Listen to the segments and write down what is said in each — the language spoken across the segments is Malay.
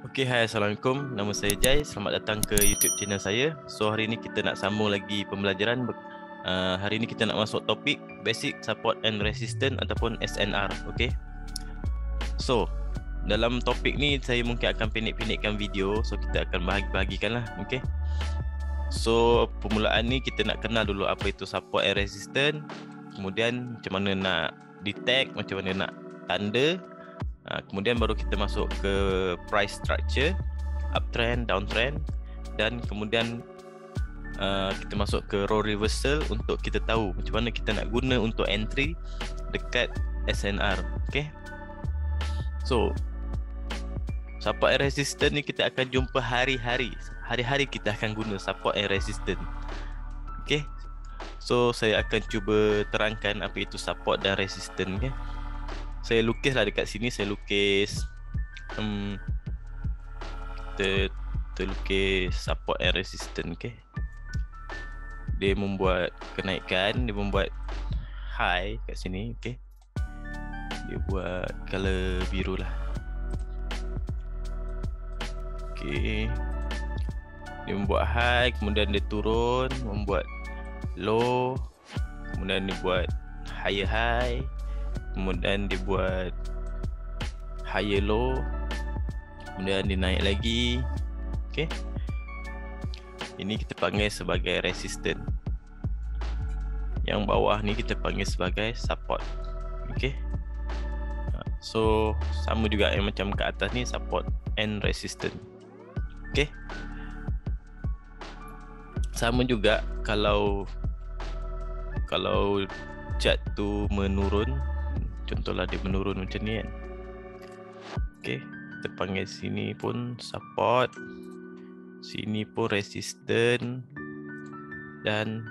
Okay, hai, Assalamualaikum. Nama saya Jai. Selamat datang ke YouTube channel saya. So, hari ini kita nak sambung lagi pembelajaran. Hari ini kita nak masuk topik Basic Support and Resistance ataupun SNR. Okay. So, dalam topik ni saya mungkin akan pendek-pendekkan video. So, kita akan bahagi-bahagikan lah. Okay. So, permulaan ni kita nak kenal dulu apa itu support and resistance. Kemudian macam mana nak detect, macam mana nak tanda. Kemudian baru kita masuk ke price structure, uptrend, downtrend, dan kemudian kita masuk ke row reversal untuk kita tahu macam mana kita nak guna untuk entry dekat SNR. Okay. So, support and resistance ni kita akan jumpa hari-hari. Hari-hari kita akan guna support and resistance. Okay. So, saya akan cuba terangkan apa itu support dan resistance. Okay. Saya lukislah dekat sini, saya lukis kita lukis support and resistance. Okay. Dia membuat kenaikan, dia membuat high kat sini. Okay. Dia buat color biru lah. Okay. Dia membuat high, kemudian dia turun, membuat low, kemudian dia buat higher high, kemudian dia buat higher low, kemudian dia naik lagi. Okay. Ini kita panggil sebagai resistance. Yang bawah ni kita panggil sebagai support. Okay. So sama juga yang macam ke atas ni, support and resistance. Okay. Sama juga kalau chart tu menurun. Contohlah dia menurun macam ni kan. Okay, kita panggil sini pun support, sini pun resistance, dan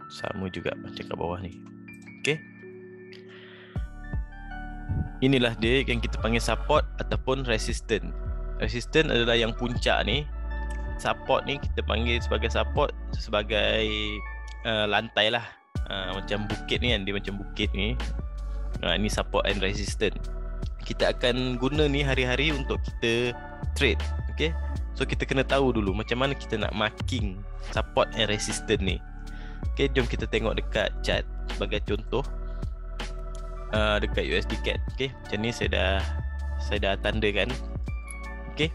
sama juga macam kat bawah ni. Okay. Inilah dia yang kita panggil support ataupun resistance. Resistance adalah yang puncak ni. Support ni kita panggil sebagai support sebagai lantai lah. Macam bukit ni kan, dia macam bukit ni. Ini support and resistance. Kita akan guna ni hari-hari untuk kita trade. Okay. So kita kena tahu dulu macam mana kita nak marking support and resistance ni. Okay, jom kita tengok dekat chart sebagai contoh. Dekat USD CAD. Okay, macam ni saya dah tandakan. Okay,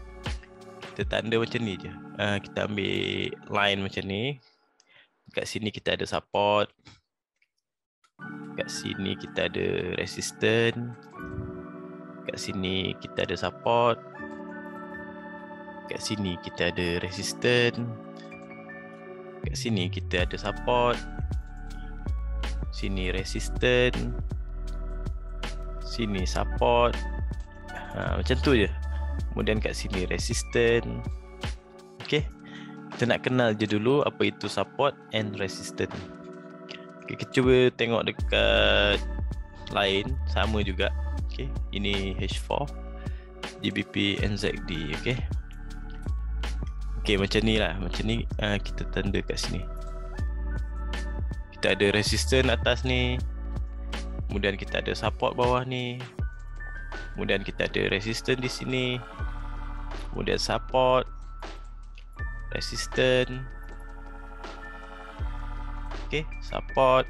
kita tanda macam ni je. Kita ambil line macam ni. Dekat sini kita ada support, kat sini kita ada resistance, kat sini kita ada support, kat sini kita ada resistance, kat sini kita ada support, sini resistance, sini support. Macam tu je. Kemudian kat sini resistance. Okay. Kita nak kenal je dulu apa itu support and resistance. Okay, kita cuba tengok dekat lain, sama juga. Okay, ini H4, GBP, NZD. Okay. Okay, macam ni lah. Macam ni kita tanda kat sini. Kita ada resistance atas ni, kemudian kita ada support bawah ni, kemudian kita ada resistance di sini, kemudian support, resistance. Okay, support.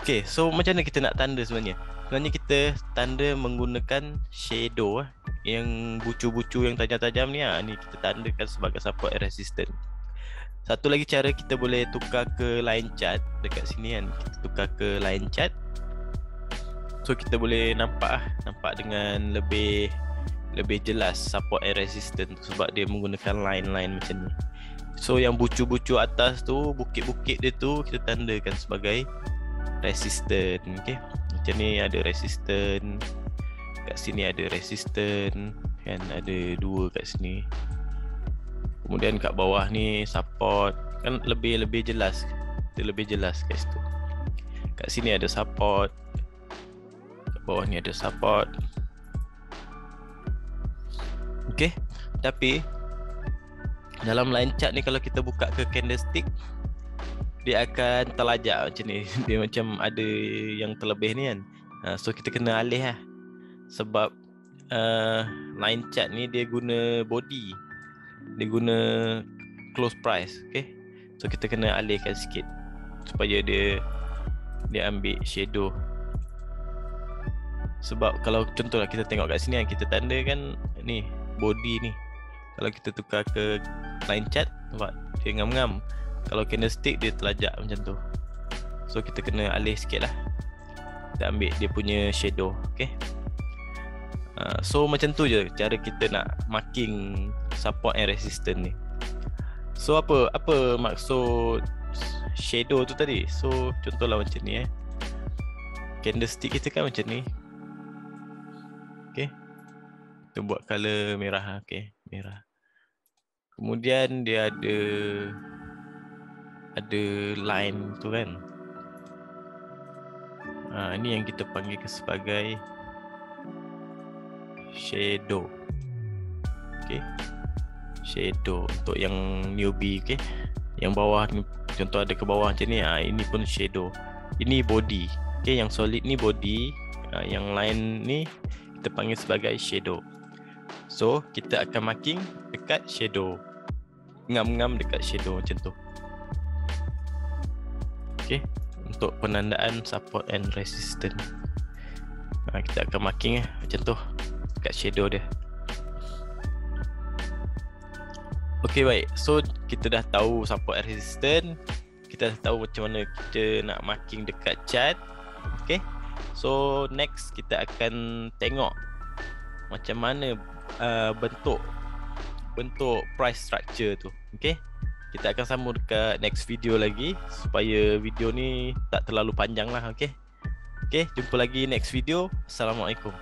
Okay, so macam mana kita nak tanda sebenarnya? Sebenarnya kita tanda menggunakan shadow yang bucu-bucu yang tajam-tajam ni. Ni kita tandakan sebagai support and resistance. Satu lagi cara kita boleh tukar ke line chart dekat sini kan. Kita tukar ke line chart. So kita boleh nampak dengan lebih jelas support and resistance sebab dia menggunakan line-line macam ni. So yang bucu-bucu atas tu, bukit-bukit dia tu kita tandakan sebagai resistance. Okay. Macam ni ada resistance, kat sini ada resistance kan, ada dua kat sini. Kemudian kat bawah ni support, kan lebih jelas. Dia lebih jelas kat situ. Kat sini ada support, kat bawah ni ada support. Okay. Tapi dalam line chart ni kalau kita buka ke candlestick, dia akan terlajak macam ni. Dia macam ada yang terlebih ni kan. So kita kena alih lah. Sebab line chart ni dia guna body, dia guna close price. Okay, so kita kena alihkan sikit supaya dia ambil shadow. Sebab kalau contohlah kita tengok kat sini, kita tandakan ni body ni, kalau kita tukar ke line chart, nampak dia ngam-ngam. Kalau candlestick dia telajak macam tu. So kita kena alih sikit lah, kita ambil dia punya shadow. Okay, so macam tu je cara kita nak marking support and resistance ni. So apa maksud shadow tu tadi? So contohlah macam ni candlestick kita kan macam ni. Okay, kita buat color merah. Okay, merah. Kemudian dia ada line tu kan. Ini yang kita panggil sebagai shadow. Okay, shadow untuk yang newbie. Okay, yang bawah ni, contoh ada ke bawah macam ni, ini pun shadow. Ini body. Okay, yang solid ni body, yang line ni kita panggil sebagai shadow. So kita akan marking dekat shadow, ngam-ngam dekat shadow macam tu. Okay, untuk penandaan support and resistance, kita akan marking macam tu dekat shadow dia. Okay, baik. So kita dah tahu support and resistance, kita dah tahu macam mana kita nak marking dekat chart. Okay, so next kita akan tengok macam mana bentuk price structure tu. Okay, kita akan sambung dekat next video lagi supaya video ni tak terlalu panjang lah. Okay, jumpa lagi next video. Assalamualaikum.